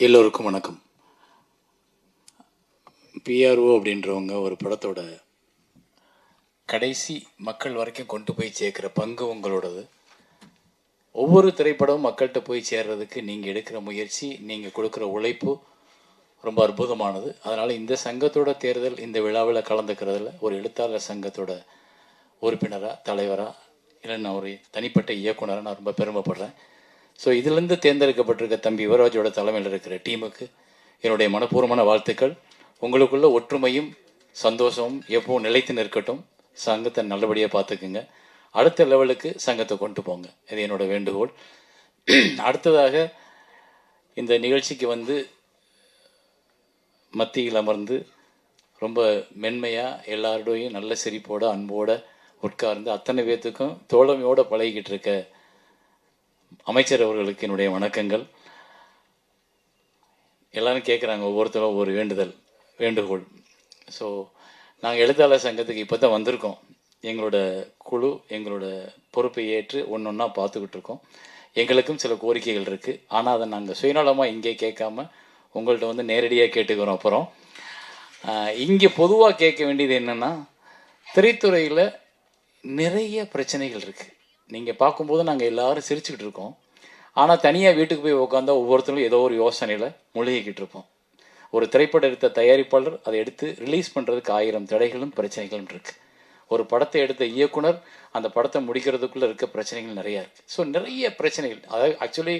எல்லோருக்கும் வணக்கம். பிஆர்ஓ அப்படின்றவங்க ஒரு படத்தோட கடைசி மக்கள் வரைக்கும் கொண்டு போய் சேர்க்குற பங்கு உங்களோடது. ஒவ்வொரு திரைப்படமும் மக்கள்கிட்ட போய் சேர்றதுக்கு நீங்கள் எடுக்கிற முயற்சி, நீங்கள் கொடுக்குற உழைப்பு ரொம்ப அற்புதமானது. அதனால் இந்த சங்கத்தோட தேர்தல், இந்த விழாவில் கலந்துக்கிறதுல ஒரு எழுத்தாளர் சங்கத்தோட உறுப்பினராக, தலைவராக, இல்லைன்னா ஒரு தனிப்பட்ட இயக்குனராக நான் ரொம்ப பெருமைப்படுறேன். ஸோ இதிலிருந்து தேர்ந்தெடுக்கப்பட்டிருக்க தம்பி யுவராஜோட தலைமையில் இருக்கிற டீமுக்கு என்னுடைய மனப்பூர்வமான வாழ்த்துக்கள். உங்களுக்குள்ள ஒற்றுமையும் சந்தோஷமும் எப்பவும் நிலைத்து நிற்கட்டும். சங்கத்தை நல்லபடியாக பார்த்துக்குங்க. அடுத்த லெவலுக்கு சங்கத்தை கொண்டு போங்க. இது என்னோட வேண்டுகோள். அடுத்ததாக இந்த நிகழ்ச்சிக்கு மத்தியில் அமர்ந்து ரொம்ப மென்மையாக எல்லாரோடையும் நல்ல சிரிப்போட அன்போட உட்கார்ந்து அத்தனை பேர்த்துக்கும் தோழமையோடு பழகிக்கிட்டு இருக்க அமைச்சர் அவர்களுக்கு என்னுடைய வணக்கங்கள். எல்லாரும் கேட்குறாங்க, ஒவ்வொருத்தரும் ஒவ்வொரு வேண்டுகோள். ஸோ நாங்கள் எழுத்தாளர் சங்கத்துக்கு இப்போ தான் வந்திருக்கோம். எங்களோட குழு எங்களோட பொறுப்பை ஏற்று ஒன்று ஒன்றா பார்த்துக்கிட்டு இருக்கோம். எங்களுக்கும் சில கோரிக்கைகள் இருக்குது. ஆனால் அதை நாங்கள் சுயநலமாக இங்கே கேட்காம உங்கள்கிட்ட நேரடியாக கேட்டுக்கிறோம். அப்புறம் இங்கே பொதுவாக கேட்க வேண்டியது என்னென்னா, திரைத்துறையில் நிறைய பிரச்சனைகள் இருக்குது. நீங்கள் பார்க்கும்போது நாங்கள் எல்லோரும் சிரிச்சுக்கிட்டு இருக்கோம். ஆனால் தனியாக வீட்டுக்கு போய் உட்காந்தா ஒவ்வொருத்தரும் ஏதோ ஒரு யோசனையில் மூழ்கிக்கிட்டு இருப்போம். ஒரு திரைப்படம் எடுத்த தயாரிப்பாளர் அதை எடுத்து ரிலீஸ் பண்ணுறதுக்கு 1000 தடைகளும் பிரச்சனைகளும் இருக்குது. ஒரு படத்தை எடுத்த இயக்குனர் அந்த படத்தை முடிக்கிறதுக்குள்ளே இருக்க பிரச்சனைகள் நிறையா இருக்குது. ஸோ நிறைய பிரச்சனைகள். அதாவது ஆக்சுவலி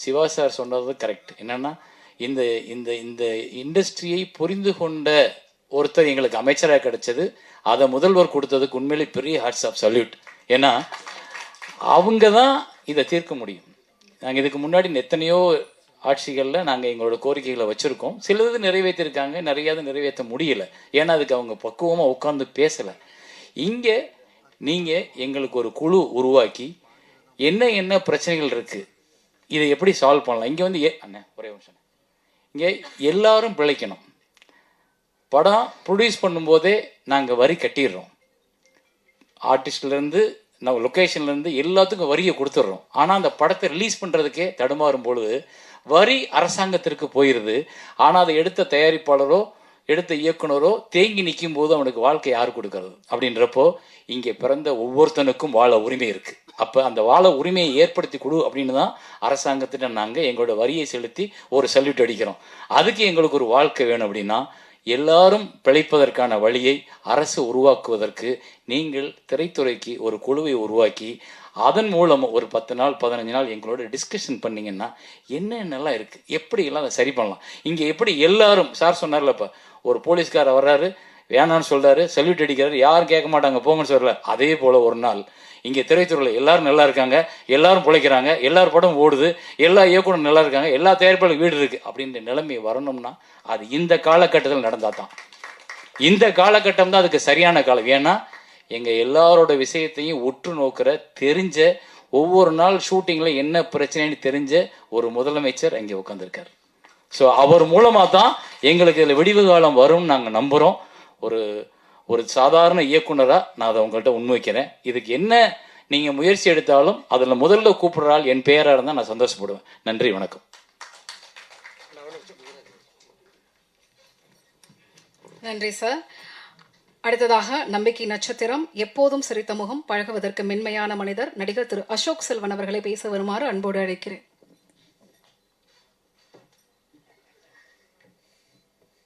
சிவா சார் சொன்னது கரெக்ட். என்னென்னா, இந்த இந்த இந்த இண்டஸ்ட்ரியை புரிந்து கொண்ட ஒருத்தர் எங்களுக்கு அமைச்சராக கிடைச்சது. அதை முதல்வர் கொடுத்ததுக்கு உண்மையிலே பெரிய ஹாட்ஸ் ஆஃப் சல்யூட். ஏன்னா அவங்க தான் இதை தீர்க்க முடியும். நாங்கள் இதுக்கு முன்னாடி எத்தனையோ ஆட்சிகளில் நாங்கள் எங்களோட கோரிக்கைகளை வச்சுருக்கோம். சிலது நிறைவேற்றிருக்காங்க, நிறையாவது நிறைவேற்ற முடியலை. ஏன்னா அதுக்கு அவங்க பக்குவமாக உட்காந்து பேசலை. இங்கே நீங்கள் எங்களுக்கு ஒரு குழு உருவாக்கி என்ன பிரச்சனைகள் இருக்குது, இதை எப்படி சால்வ் பண்ணலாம். இங்கே ஒரே நிமிஷம். இங்கே எல்லாரும் பிழைக்கணும். படம் ப்ரொடியூஸ் பண்ணும்போதே நாங்கள் வரி கட்டிடுறோம். ஆர்டிஸ்ட்லேருந்து நம்ம லொக்கேஷன்லேருந்து எல்லாத்துக்கும் வரியை கொடுத்துட்றோம். ஆனால் அந்த படத்தை ரிலீஸ் பண்ணுறதுக்கே தடுமாறும் பொழுது வரி அரசாங்கத்திற்கு போயிடுது. ஆனால் அதை எடுத்த தயாரிப்பாளரோ எடுத்த இயக்குனரோ தேங்கி நிற்கும் போது அவனுக்கு வாழ்க்கை யார் கொடுக்கறது? அப்படின்றப்போ இங்கே பிறந்த ஒவ்வொருத்தனுக்கும் வாழ உரிமை இருக்குது. அப்போ அந்த வாழ உரிமையை ஏற்படுத்தி கொடு அப்படின்னு தான் அரசாங்கத்திட்ட நாங்கள் எங்களோட வரியை செலுத்தி ஒரு சல்யூட் அடிக்கிறோம். அதுக்கு எங்களுக்கு ஒரு வாழ்க்கை வேணும். அப்படின்னா எல்லாரும் பிழைப்பதற்கான வழியை அரசு உருவாக்குவதற்கு நீங்கள் திரைத்துறைக்கு ஒரு குழுவை உருவாக்கி அதன் மூலம் ஒரு 10 நாள் 15 நாள் எங்களோட டிஸ்கஷன் பண்ணிங்கன்னா என்னென்னலாம் இருக்குது, எப்படியெல்லாம் அதை சரி பண்ணலாம். இங்கே எப்படி எல்லாரும் சார் சொன்னார்ல, இப்போ ஒரு போலீஸ்காரர் வர்றாரு, வேணான்னு சொல்கிறாரு, சல்யூட் அடிக்கிறாரு, யாரும் கேட்க மாட்டாங்க போங்கன்னு சொல்லல. அதே போல் ஒரு நாள் இங்கே திரைத்துறையில் எல்லாரும் நல்லா இருக்காங்க, எல்லாரும் பிழைக்கிறாங்க, எல்லார் படம் ஓடுது, எல்லா இயக்குனரும் நல்லா இருக்காங்க, எல்லா தயாரிப்பாளரும் வீடு இருக்குது அப்படின்ற நிலைமை வரணும்னா அது இந்த காலகட்டத்தில் நடந்தால் தான். இந்த காலகட்டம் தான் அதுக்கு சரியான காலம். ஏன்னா எங்கள் எல்லாரோட விஷயத்தையும் உற்று நோக்கிற தெரிஞ்ச, ஒவ்வொரு நாள் ஷூட்டிங்கில் என்ன பிரச்சனைன்னு தெரிஞ்ச ஒரு முதலமைச்சர் அங்கே உட்காந்துருக்கார். ஸோ அவர் மூலமாக தான் எங்களுக்கு இதில் விடிவு காலம் வரும்னு நாங்கள் நம்புகிறோம். ஒரு சாதாரண இயக்குனராக நான் அதை உங்கள்கிட்ட முன்வைக்கிறேன். இதுக்கு என்ன நீங்கள் முயற்சி எடுத்தாலும் அதில் முதல்ல கூப்பிடுறாள் என் பெயராக இருந்தால் நான் சந்தோஷப்படுவேன். நன்றி, வணக்கம். நன்றி சார். அடுத்ததாக நம்பிக்கை நட்சத்திரம், எப்போதும் சிரித்த முகம், பழகுவதற்கு மென்மையான மனிதர், நடிகர் திரு அசோக் செல்வன் அவர்களை பேச வருமாறு அன்போடு அழைக்கிறேன்.